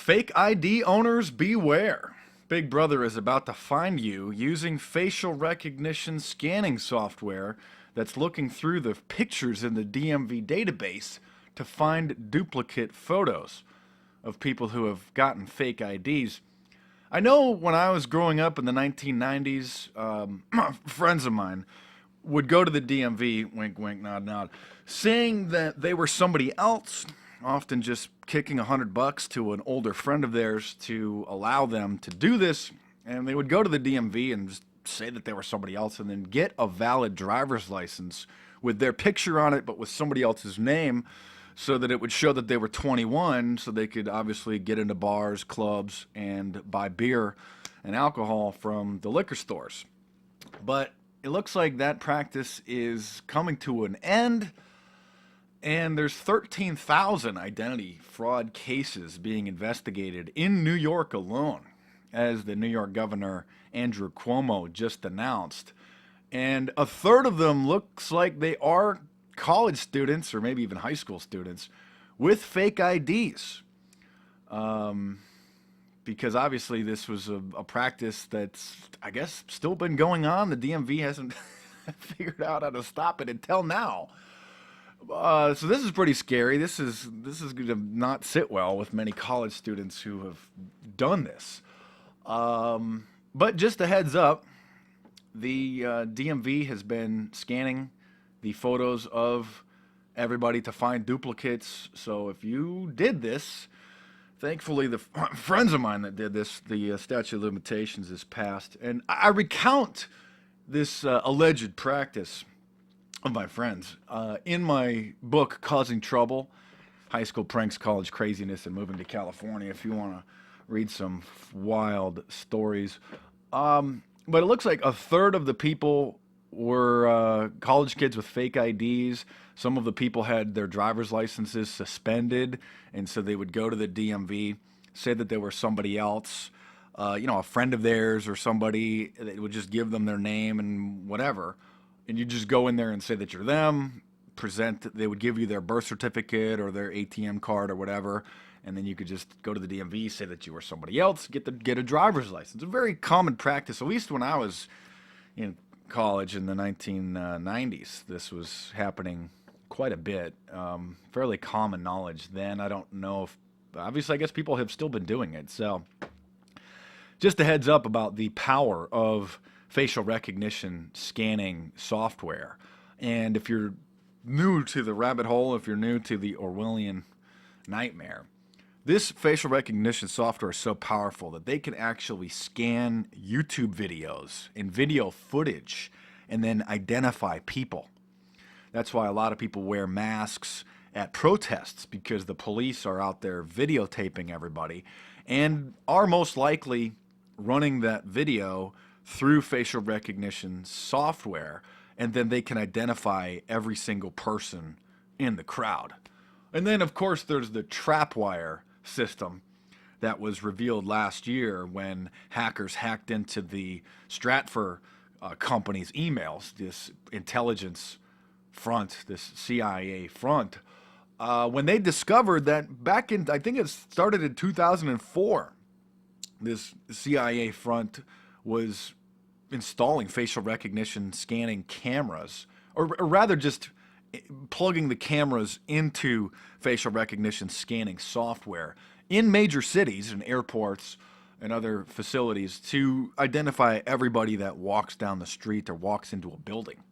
Fake ID owners beware. Big Brother is about to find you using facial recognition scanning software that's looking through the pictures in the DMV database to find duplicate photos of people who have gotten fake IDs. I know when I was growing up in the 1990s, friends of mine would go to the DMV, wink, wink, nod, nod, saying that they were somebody else, often just kicking $100 to an older friend of theirs to allow them to do this. And they would go to the DMV and just say that they were somebody else and then get a valid driver's license with their picture on it, but with somebody else's name, so that it would show that they were 21, so they could obviously get into bars, clubs, and buy beer and alcohol from the liquor stores. But it looks like that practice is coming to an end, and there's 13,000 identity fraud cases being investigated in New York alone, as the New York Governor Andrew Cuomo just announced. And a third of them looks like they are college students, or maybe even high school students, with fake IDs. Because obviously this was a practice that's, I guess, still been going on. The DMV hasn't figured out how to stop it until now. So this is pretty scary. This is going to not sit well with many college students who have done this. But just a heads up, the DMV has been scanning the photos of everybody to find duplicates. So if you did this, thankfully the friends of mine that did this, the statute of limitations is passed. And I recount this alleged practice of my friends in my book, Causing Trouble, High School Pranks, College Craziness, and Moving to California, if you want to read some wild stories. But it looks like a third of the people were college kids with fake IDs. Some of the people had their driver's licenses suspended, and so they would go to the DMV, say that they were somebody else, a friend of theirs or somebody. They would just give them their name and whatever, and you just go in there and say that you're them, they would give you their birth certificate or their ATM card or whatever, and then you could just go to the DMV, say that you were somebody else, get a driver's license. A very common practice, at least when I was in college in the 1990s. This was happening quite a bit. Fairly common knowledge then. I don't know if, obviously, I guess people have still been doing it. So just a heads up about the power of facial recognition scanning software. And if you're new to the rabbit hole, if you're new to the Orwellian nightmare, this facial recognition software is so powerful that they can actually scan YouTube videos and video footage and then identify people. That's why a lot of people wear masks at protests, because the police are out there videotaping everybody and are most likely running that video through facial recognition software, and then they can identify every single person in the crowd. And then, of course, there's the trapwire system that was revealed last year when hackers hacked into the Stratfor company's emails, this intelligence front, this CIA front, when they discovered that back in, I think it started in 2004, this CIA front was installing facial recognition scanning cameras, or rather just plugging the cameras into facial recognition scanning software in major cities and airports and other facilities to identify everybody that walks down the street or walks into a building.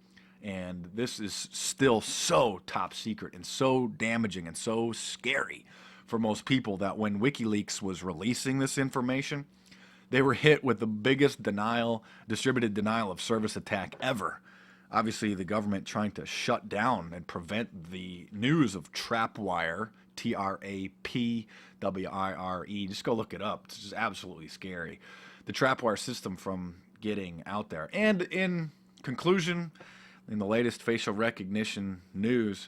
And this is still so top secret and so damaging and so scary for most people that when WikiLeaks was releasing this information, they were hit with the biggest distributed denial of service attack ever. Obviously, the government trying to shut down and prevent the news of Trapwire, Trapwire. Just go look it up. It's just absolutely scary. The Trapwire system from getting out there. And in conclusion, in the latest facial recognition news,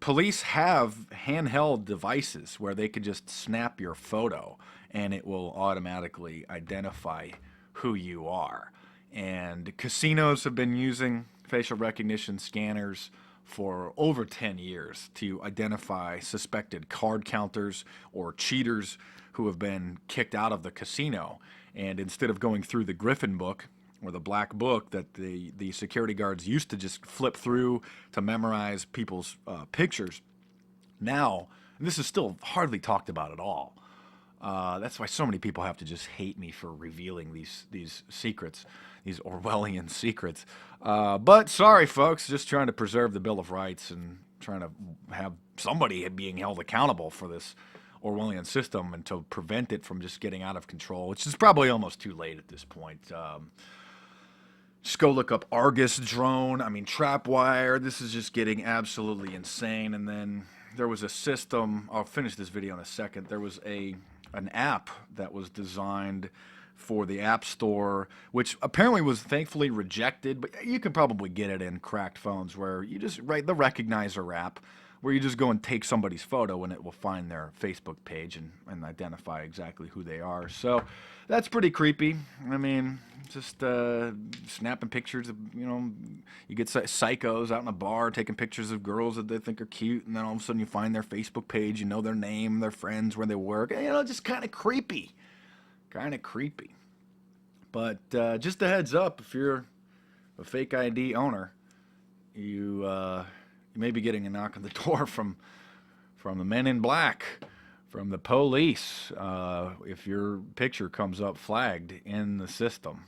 police have handheld devices where they could just snap your photo and it will automatically identify who you are. And casinos have been using facial recognition scanners for over 10 years to identify suspected card counters or cheaters who have been kicked out of the casino. And instead of going through the Griffin book or the black book that the security guards used to just flip through to memorize people's pictures, now, and this is still hardly talked about at all. That's why so many people have to just hate me for revealing these secrets, these Orwellian secrets. But sorry, folks, just trying to preserve the Bill of Rights and trying to have somebody being held accountable for this Orwellian system and to prevent it from just getting out of control, which is probably almost too late at this point. Just go look up Argus drone. I mean, Trapwire. This is just getting absolutely insane. And then there was a system. I'll finish this video in a second. There was an app that was designed for the App Store, which apparently was thankfully rejected, but you can probably get it in cracked phones where you just write the Recognizer app, where you just go and take somebody's photo and it will find their Facebook page and identify exactly who they are. So that's pretty creepy. I mean, just snapping pictures of, you get psychos out in a bar taking pictures of girls that they think are cute, and then all of a sudden you find their Facebook page, you know their name, their friends, where they work. Just kind of creepy. But just a heads up, if you're a fake ID owner, you may be getting a knock on the door from the men in black, from the police, if your picture comes up flagged in the system.